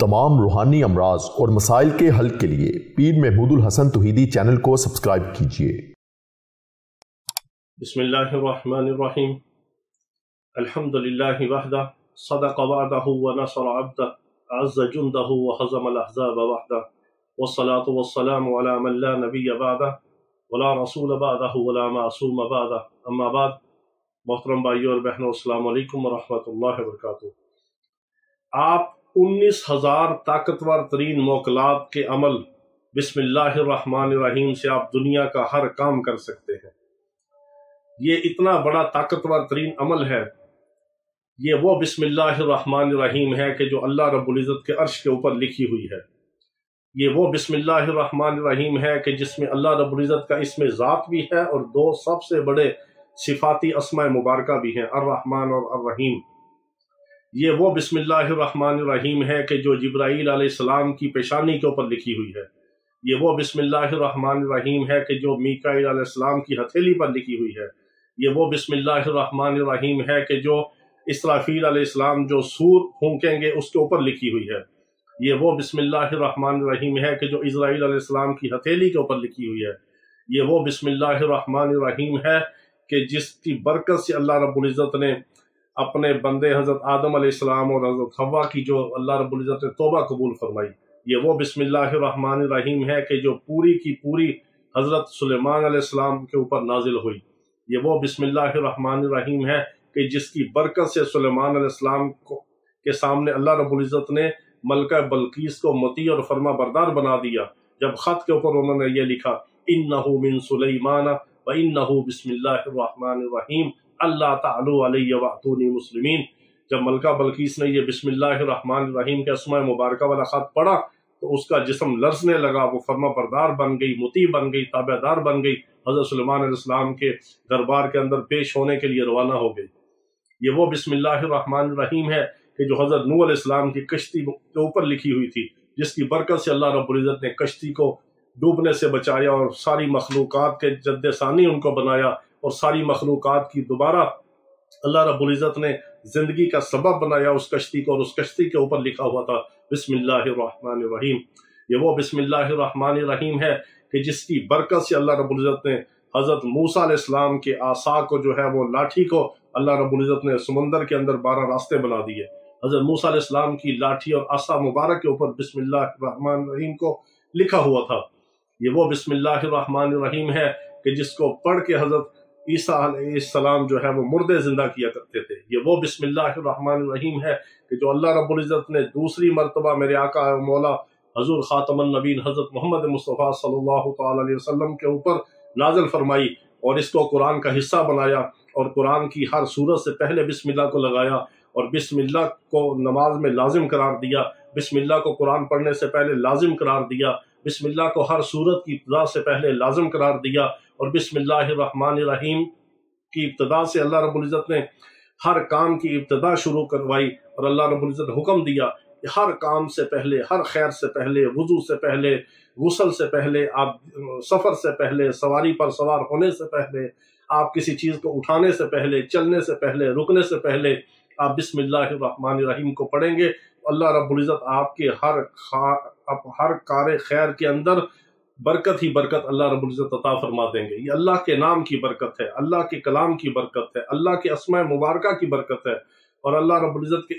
तमाम रूहानी अमराज और मसाइल के हल के लिए पीर महमूद उल हसन तौहीदी चैनल को सब्सक्राइब कीजिए। बिस्मिल्लाहिर्रहमानिर्रहीम। अल्हम्दुलिल्लाहि वहदा सदक़ वअदहु व नसर अब्दहु अज़्ज़ जुंदहु व हज़मल अहज़ाब वहदा वस्सलातु वस्सलामु अला मन ला नबिय्य बअदहु व ला रसूल बअदहु व ला मासूम बअदहु। अम्मा बाद। मोहतरम भाइयों और बहनों, अस्सलामु अलैकुम व रहमतुल्लाहि व बरकातुहू। आप 19,000 ताकतवर तरीन मोकलात के अमल बिस्मिल्लाहिर्रहमानिर्रहीम से आप दुनिया का हर काम कर सकते हैं। ये इतना बड़ा ताकतवर तरीन अमल है। ये वो बिस्मिल्लाहिर्रहमानिर्रहीम है कि जो अल्लाह रब्बुल इज़्ज़त के अर्श के ऊपर लिखी हुई है। ये वो बिस्मिल्लाहिर्रहमानिर्रहीम है कि जिसमें अल्लाह रब्बुल इज़्ज़त का इस्म ज़ात भी है और दो सबसे बड़े सिफाती अस्मा मुबारका भी हैं, अर्रहमान और अर्रहीम। ये वो बिस्मिल्लाहिर्रहमानिर्रहीम है कि जो जिब्राईल अलैहिस्सलाम की पेशानी के ऊपर लिखी हुई है। ये वो बिस्मिल्लाहिर्रहमानिर्रहीम है कि जो मीकाईल अलैहिस्सलाम की हथेली पर लिखी हुई है। ये वो बिस्मिल्लाहिर्रहमानिर्रहीम है कि जो इसराफील अलैहिस्सलाम जो सूर फूंकेंगे उसके ऊपर लिखी हुई है। ये वो बिस्मिल्लाहिर्रहमानिर्रहीम है कि जो इज़राईल अलैहिस्सलाम की हथेली के ऊपर लिखी हुई है। ये वो बिस्मिल्लाहिर्रहमानिर्रहीम है कि जिसकी बरकत से अल्लाह रब्बुल इज़्ज़त ने अपने बंदे हज़रत आदम अलैहिस्सलाम और हज़रत हव्वा की जो अल्लाह रब्बुल इज़्ज़त ने तौबा कबूल फरमाई। ये वो बिस्मिल्लाहिर्रहमानिर्रहीम है कि जो पूरी की पूरी हज़रत सुलेमान अलैहिस्सलाम के ऊपर नाजिल हुई। ये वो बिस्मिल्लाहिर्रहमानिर्रहीम है कि जिसकी बरकत से सुलेमान अलैहिस्सलाम के सामने अल्लाह रब्बुल इज़्ज़त ने मलका बल्कीस को मती और फरमा बरदार बना दिया। जब ख़त के ऊपर उन्होंने ये लिखा, इन्नहु मिन सुलैमान व इन्नहु बिस्मिल्लाहिर्रहमानिर्रहीम अल्लाह तालू अलैया वअतूनी मुस्लिमीन। जब मलका बल्कीस ने ये बिस्मिल्लाहिर्रहमानिर्रहीम के अस्मा मुबारका वाला ख़त पढ़ा तो उसका जिस्म लरसने लगा। वो फरमा बरदार बन गई, मुती बन गई, ताबेदार बन गई। हज़रत सुलेमान अलैहिस्सलाम के दरबार के अंदर पेश होने के लिए रवाना हो गई। ये वो बिस्मिल्लाहिर्रहमानिर्रहीम है कि जो हज़रत नूह अलैहिस्सलाम की कश्ती के ऊपर लिखी हुई थी, जिसकी बरकत से अल्लाह रब्बुल इज़्ज़त ने कश्ती को डूबने से बचाया और सारी मखलूक़ात के जद्द सानी उनको बनाया और सारी मखलूक़ात की दोबारा अल्लाह रब्बुल इज़्ज़त ने ज़िंदगी का सबब बनाया उस कश्ती को, और उस कश्ती के ऊपर लिखा हुआ था बिस्मिल्लाहिर्रहमानिर्रहीम। ये वो बिस्मिल्लाहिर्रहमानिर्रहीम है कि जिसकी बरकत से अल्लाह रब्बुल इज़्ज़त ने हज़रत मूसा अलैहिस्सलाम के आसा को जो है वो लाठी को अल्लाह रब्बुल इज़्ज़त ने समंदर के अंदर 12 रास्ते बना दिए। हज़रत मूसा अलैहिस्सलाम की लाठी और आसा मुबारक के ऊपर बिस्मिल्लाहिर्रहमानिर्रहीम को लिखा हुआ था। ये वो बिस्मिल्लाहिर्रहमानिर्रहीम है कि जिसको पढ़ के हज़रत ईसा अलैहिस्सलाम जो है वो मुर्दे जिंदा किया करते थे। ये वो बिस्मिल्लाहिर्रहमानिर्रहीम है कि जो अल्लाह रब्बुल इज़्ज़त ने दूसरी मरतबा मेरे आका और मौला हज़ूर ख़ातमुन नबीन हज़रत मोहम्मद मुस्तफ़ा सल्लल्लाहु तआला अलैहि वसल्लम के ऊपर नाज़िल फरमाई और इसको कुरान का हिस्सा बनाया और कुरान की हर सूरत से पहले बिस्मिल्लाह को लगाया और बिस्मिल्लाह को नमाज में लाजिम करार दिया। बिस्मिल्लाह को कुरान पढ़ने से पहले लाजिम करार दिया। बिस्मिल्लाह को हर सूरत की इब्तिदा से पहले लाजिम करार दिया और बिस्मिल्लाहिर्रहमानिर्रहीम की इब्तिदा से अल्लाह रब्बुल इज़्ज़त ने हर काम की इब्तिदा शुरू करवाई और अल्लाह रब्बुल इज़्ज़त ने हुक्म दिया कि हर काम से पहले, हर खैर से पहले, वुज़ू से पहले, गुस्ल से पहले, आप सफ़र से पहले, सवारी पर सवार होने से पहले, आप किसी चीज़ को उठाने से पहले, चलने से पहले, रुकने से पहले आप बिस्मिल्लाहिर्रहमानिर्रहीम को पढ़ेंगे। अल्लाह रब्बुल इज़्ज़त आपके हर कार खैर के अंदर बरकत ही बरकत अल्लाह रब्बुल इज़्ज़त अता फरमा देंगे। ये अल्लाह के नाम की बरकत है, अल्लाह के कलाम की बरकत है, अल्लाह के अस्मा मुबारका की बरकत है और अल्लाह रब्बुल इज़्ज़त के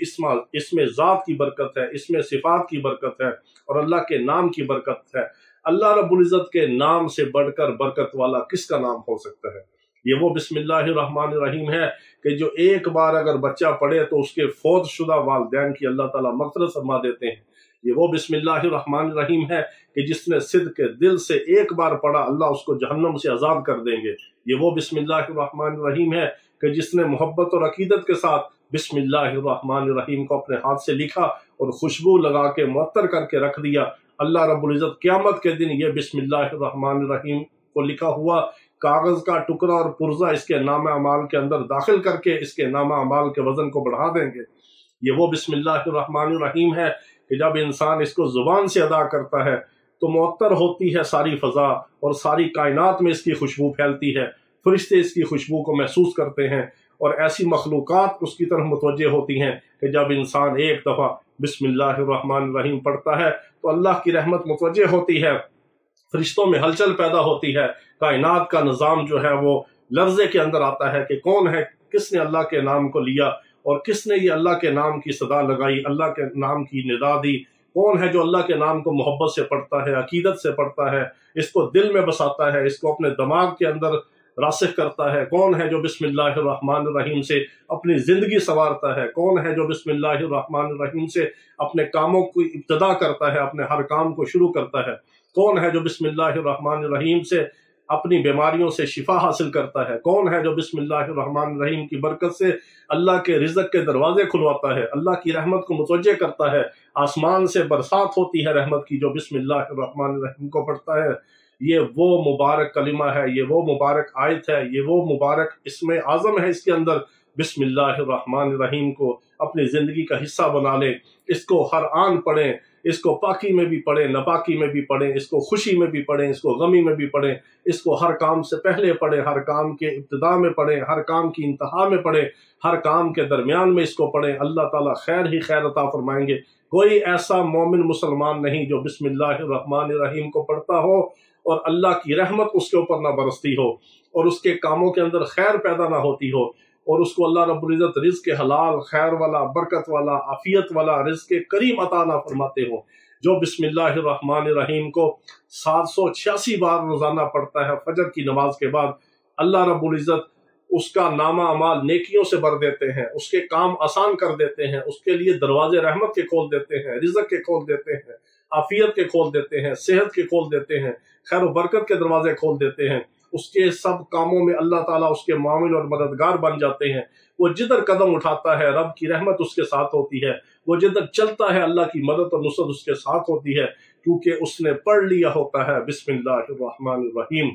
इसमें ज़ात की बरकत है, इसमें सिफ़ात की बरकत है और अल्लाह के नाम की बरकत है। अल्लाह रब्बुल इज़्ज़त के नाम से बढ़कर बरकत वाला किसका नाम हो सकता है। ये वो बिस्मिल्लाहिर्रहमानिर्रहीम है कि जो एक बार अगर बच्चा पढ़े तो उसके फौत शुदा वालिदैन की अल्लाह ताला मग़फ़िरत फरमा देते हैं। ये वो बिस्मिल्लाहिर्रहमानिर्रहीम है कि जिसने सिद्क़ के दिल से एक बार पढ़ा अल्लाह उसको जहन्नम से आज़ाद कर देंगे। ये वो बिस्मिल्लाहिर्रहमानिर्रहीम है कि जिसने मोहब्बत और अकीदत के साथ बिस्मिल्लाहिर्रहमानिर्रहीम को अपने हाथ से लिखा और खुशबू लगा के मुअत्तर करके रख दिया, अल्लाह रब्बुल इज़्ज़त क़यामत के दिन ये बिस्मिल्लाहिर्रहमानिर्रहीम को लिखा हुआ कागज़ का टुकड़ा और पुर्जा इसके नामा अमाल के अंदर दाखिल करके इसके नामा अमाल के वज़न को बढ़ा देंगे। ये वो बिस्मिल्लाहिर्रहमानिर्रहीम है कि जब इंसान इसको ज़ुबान से अदा करता है तो मुअत्तर होती है सारी फ़ज़ा और सारी कायनात में इसकी खुशबू फैलती है। फरिश्ते इसकी खुशबू को महसूस करते हैं और ऐसी मखलूक़ात उसकी तरफ मुतवज्जे होती हैं कि जब इंसान एक दफ़ा बिस्मिल्लाहिर्रहमानिर्रहीम पढ़ता है तो अल्लाह की रहमत मुतवज्जे होती है, फरिश्तों में हलचल पैदा होती है, कायनात का निज़ाम जो है वो लर्ज़े के अंदर आता है कि कौन है, किसने अल्लाह के नाम को लिया और किसने ये अल्लाह के नाम की सदा लगाई, अल्लाह के नाम की निदा दी, कौन है जो अल्लाह के नाम को मोहब्बत से पढ़ता है, अकीदत से पढ़ता है, इसको दिल में बसाता है, इसको अपने दिमाग के अंदर रासिख करता है, कौन है जो बिस्मिल्लाहिर्रहमानिर्रहीम से अपनी ज़िंदगी संवारता है, कौन है जो बिस्मिल्लाहिर्रहमानिर्रहीम से अपने कामों की इब्तिदा करता है, अपने हर काम को शुरू करता है, कौन है जो बिस्मिल्लाहिर्रहमानिर्रहीम से अपनी बीमारियों से शिफा हासिल करता है, कौन है जो बिस्मिल्लाहिर्रहमानिर्रहीम की बरकत से अल्लाह के रिज़्क़ के दरवाजे खुलवाता है, अल्लाह की रहमत को मुतवज्जे करता है, आसमान से बरसात होती है रहमत की जो बिस्मिल्लाहिर्रहमानिर्रहीम को पढ़ता है। ये वो मुबारक कलिमा है, ये वो मुबारक आयत है, ये वो मुबारक इसमें आज़म है, इसके अंदर बिस्मिल्लाहिर्रहमानिर्रहीम को अपनी ज़िंदगी का हिस्सा बना लें, इसको हर आन पढ़ें, इसको पाकी में भी पढ़ें, नापाकी में भी पढ़ें, इसको खुशी में भी पढ़ें, इसको गमी में भी पढ़ें, इसको हर काम से पहले पढ़ें, हर काम के इब्तिदा में पढ़ें, हर काम की इंतहा में पढ़ें, हर काम के दरमियान में इसको पढ़ें। अल्लाह ताला खैर ही खैर अता फरमाएंगे। कोई ऐसा मोमिन मुसलमान नहीं जो बिस्मिल्लाहिर्रहमानिर्रहीम को पढ़ता हो और अल्लाह की रहमत उसके ऊपर ना बरसती हो और उसके कामों के अंदर खैर पैदा ना होती हो और उसको अल्लाह रब्बुल इज़्ज़त रिज़्क़ हलाल, खैर वाला, बरकत वाला, आफियत वाला, रिज़्क़ करीम अता ना फरमाते हो। जो बिस्मिल्लाहिर्रहमानिर्रहीम को 786 बार रोज़ाना पढ़ता है फजर की नमाज के बाद, अल्लाह रब्बुल इज़्ज़त उसका नामा अमाल नेकियों से भर देते हैं, उसके काम आसान कर देते हैं, उसके लिए दरवाजे रहमत के खोल देते हैं, रिज़्क़ के खोल देते हैं, आफियत के खोल देते हैं, सेहत के खोल देते हैं, खैर व बरकत के दरवाजे खोल देते हैं। उसके सब कामों में अल्लाह ताला उसके मामिल और मददगार बन जाते हैं। वो जिधर कदम उठाता है रब की रहमत उसके साथ होती है, वो जिधर चलता है अल्लाह की मदद और नुसरत उसके साथ होती है, क्योंकि उसने पढ़ लिया होता है बिस्मिल्लाहिर्रहमानिर्रहीम।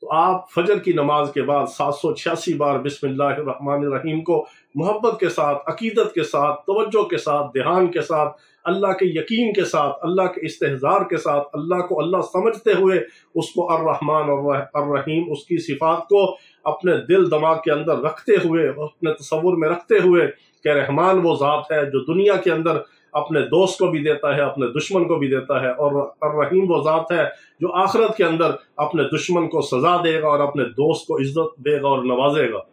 तो आप फजर की नमाज के बाद 786 बार बिस्मिल्लाहिर्रहमानिर्रहीम को मोहब्बत के साथ, अकीदत के साथ, तवज्जो के साथ, ध्यान के साथ, अल्लाह के यकीन के साथ, अल्लाह के इस्तेहज़ार के साथ, अल्लाह को अल्लाह समझते हुए उसको अर्रहमान और अर्रहीम उसकी सिफात को अपने दिल दिमाग के अंदर रखते हुए, अपने तसव्वुर में रखते हुए कि रहमान वो ज़ात है जो दुनिया के अंदर अपने दोस्त को भी देता है, अपने दुश्मन को भी देता है, और अर्रहीम वो ज़ात है जो आखिरत के अंदर अपने दुश्मन को सजा देगा और अपने दोस्त को इज्जत देगा और नवाजेगा।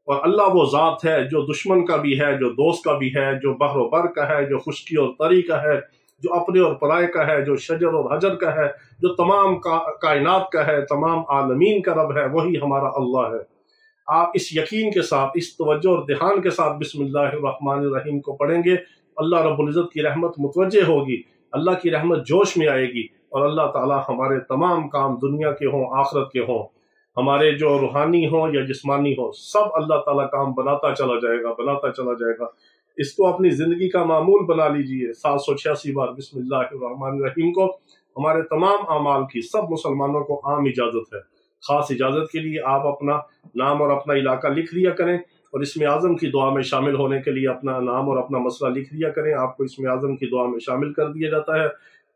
और अल्लाह वो ज़ात है जो दुश्मन का भी है, जो दोस्त का भी है, जो बहर बर का है, जो खुश्की और तरी का है, जो अपने और पराए का है, जो शजर और हजर का है, जो तमाम कायनात का है, तमाम आलमीन का रब है, वही हमारा अल्लाह है। आप इस यकीन के साथ, इस तवज्जो और ध्यान के साथ बिस्मिल्लाहिर्रहमानिर्रहीम को पढ़ेंगे, अल्लाह रब्बुल इज़्ज़त की रहमत मुतवज्जे होगी, अल्लाह की रहमत जोश में आएगी और अल्लाह ताला हमारे तमाम काम दुनिया के हों, आखिरत के हों, हमारे जो रूहानी हो या जिस्मानी हो, सब अल्लाह ताला काम बनाता चला जाएगा, बनाता चला जाएगा। इसको अपनी ज़िंदगी का मामूल बना लीजिए। 786 बार बिस्मिल्लाहिर्रहमानिर्रहीम को हमारे तमाम आमाल की सब मुसलमानों को आम इजाज़त है। ख़ास इजाज़त के लिए आप अपना नाम और अपना इलाका लिख लिया करें और इसमें आज़म की दुआ में शामिल होने के लिए अपना नाम और अपना मसला लिख लिया करें। आपको इसमें आज़म की दुआ में शामिल कर दिया जाता है।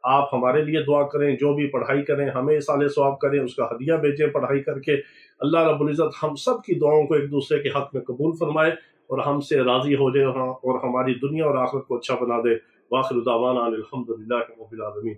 आप हमारे लिए दुआ करें, जो भी पढ़ाई करें हमें साले सवाब करें, उसका हदिया भेजें पढ़ाई करके। अल्लाह रब्बुल इज़्ज़त हम सब की दुआओं को एक दूसरे के हक़ में कबूल फरमाए और हमसे राज़ी हो जाए और हमारी दुनिया और आखिरत को अच्छा बना दे। वाखिर दावाना अनिल हम्दुलिल्लाहि रब्बिल आलमीन।